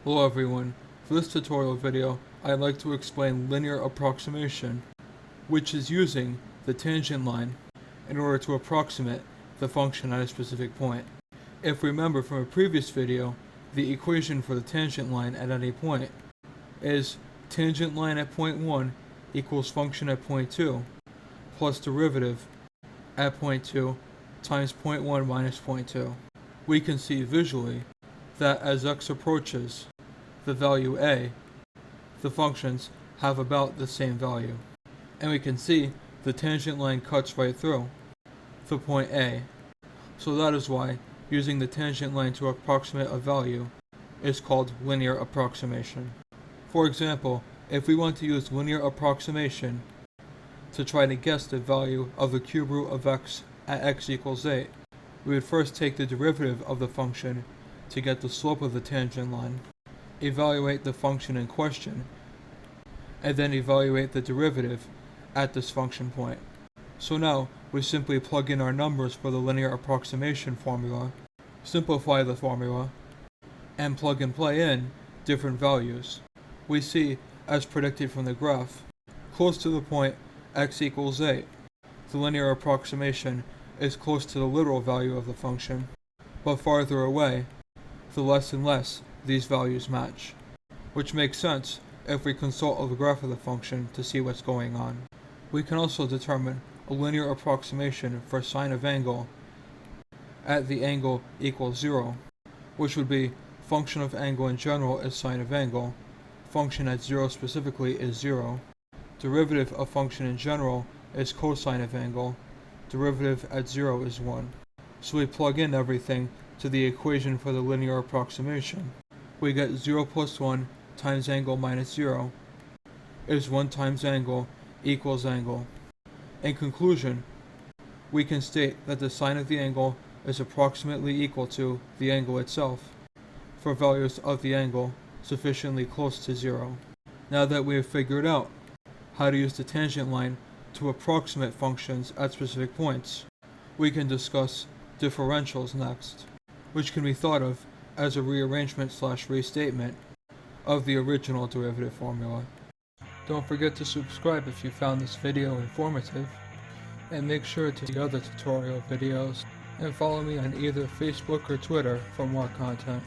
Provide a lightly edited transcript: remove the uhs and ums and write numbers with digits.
Hello everyone, for this tutorial video I'd like to explain linear approximation, which is using the tangent line in order to approximate the function at a specific point. If we remember from a previous video, the equation for the tangent line at any point is tangent line at point 1 equals function at point 2 plus derivative at point 2 times point 1 minus point 2. We can see visually that as x approaches the value a, the functions have about the same value. And we can see the tangent line cuts right through the point a. So that is why using the tangent line to approximate a value is called linear approximation. For example, if we want to use linear approximation to try to guess the value of the cube root of x at x equals 8, we would first take the derivative of the function to get the slope of the tangent line, evaluate the function in question, and then evaluate the derivative at this function point. So now we simply plug in our numbers for the linear approximation formula, simplify the formula, and plug and play in different values. We see, as predicted from the graph, close to the point x equals 8, the linear approximation is close to the literal value of the function, but farther away, the less and less these values match, which makes sense if we consult the graph of the function to see what's going on. We can also determine a linear approximation for sine of angle at the angle equals 0, which would be function of angle in general is sine of angle, function at 0 specifically is 0, derivative of function in general is cosine of angle, derivative at 0 is 1. So we plug in everything to the equation for the linear approximation. We get 0 plus 1 times angle minus 0 is 1 times angle equals angle. In conclusion, we can state that the sine of the angle is approximately equal to the angle itself for values of the angle sufficiently close to 0. Now that we have figured out how to use the tangent line to approximate functions at specific points, we can discuss differentials next, which can be thought of as a rearrangement/restatement of the original derivative formula. Don't forget to subscribe if you found this video informative, and make sure to see other tutorial videos, and follow me on either Facebook or Twitter for more content.